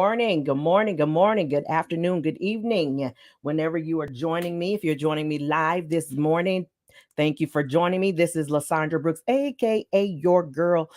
morning. Good morning. Good morning. Good afternoon. Good evening. Whenever you are joining me, if you're joining me live this morning, thank you for joining me. This is Lasandra Brooks, aka your girl,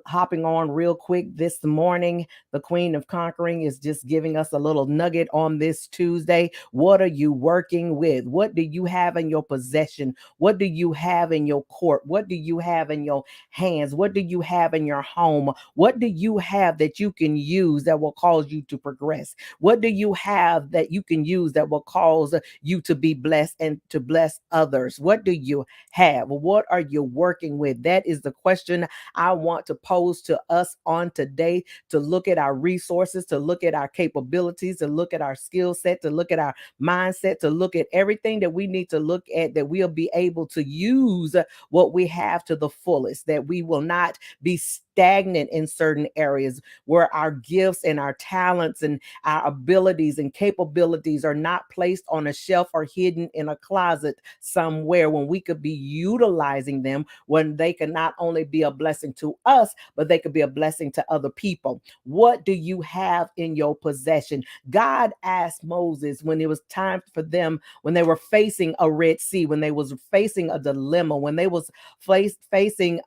hopping on real quick this morning. The Queen of Conquering is just giving us a little nugget on this Tuesday. What are you working with? What do you have in your possession? What do you have in your court? What do you have in your hands? What do you have in your home? What do you have that you can use that will cause you to progress? What do you have that you can use that will cause you to be blessed and to bless others? What do you have? What are you working with? That is the question I want to pose to us on today, to look at our resources, to look at our capabilities, to look at our skill set, to look at our mindset, to look at everything that we need to look at, that we'll be able to use what we have to the fullest, that we will not be stagnant in certain areas where our gifts and our talents and our abilities and capabilities are not placed on a shelf or hidden in a closet somewhere, when we could be utilizing them, when they can not only be a blessing to us, but they could be a blessing to other people. What do you have in your possession? God asked Moses when it was time for them, when they were facing a Red Sea, when they was facing a dilemma, when they was facing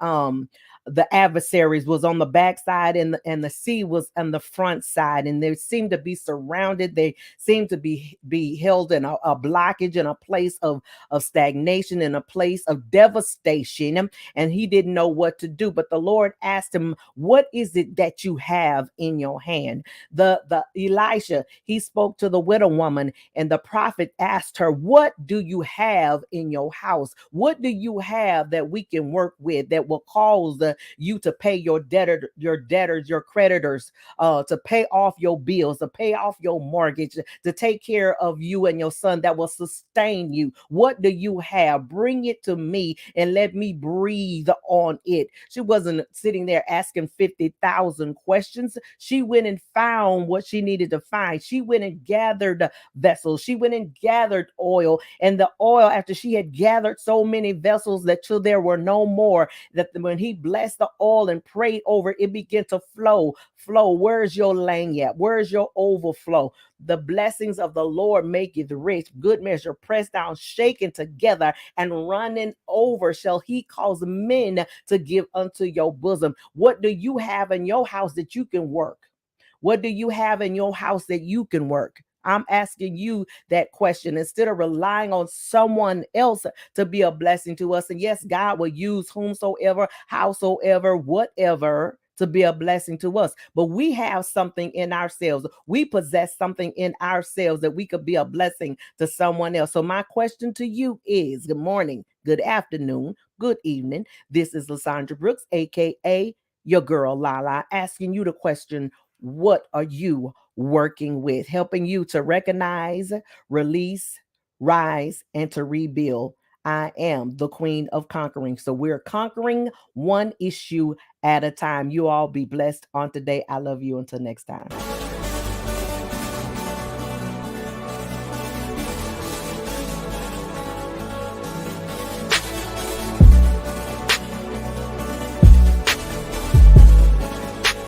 the adversaries was on the backside, and the sea was on the front side, and they seemed to be surrounded. They seemed to be held in a blockage, in a place of stagnation, in a place of devastation, and he didn't know what to do. But the Lord asked him, what is it that you have in your hand? The Elisha, he spoke to the widow woman, and the prophet asked her, what do you have in your house? What do you have that we can work with, that will cause you to pay your debtors, your creditors, to pay off your bills, to pay off your mortgage, to take care of you and your son, that will sustain you? What do you have? Bring it to me and let me breathe on it. She wasn't sitting there asking 50,000 questions. She went and found what she needed to find. She went and gathered vessels. She went and gathered oil, and the oil, after she had gathered so many vessels that till there were no more, that when he blessed the oil and prayed over it, began to flow. Where's your lanyard? Where's your overflow? The blessings of the Lord maketh rich, good measure, pressed down, shaken together, and running over shall he cause men to give unto your bosom. What do you have in your house that you can work? What do you have in your house that you can work? I'm asking you that question instead of relying on someone else to be a blessing to us. And yes, God will use whomsoever, howsoever, whatever to be a blessing to us. But we have something in ourselves. We possess something in ourselves that we could be a blessing to someone else. So my question to you is, good morning, good afternoon, good evening. This is Lasandra Brooks, aka your girl Lala, asking you the question, what are you working with? Helping you to recognize, release, rise, and to rebuild. I am the Queen of Conquering. So we're conquering one issue at a time. You all be blessed on today. I love you. Until next time.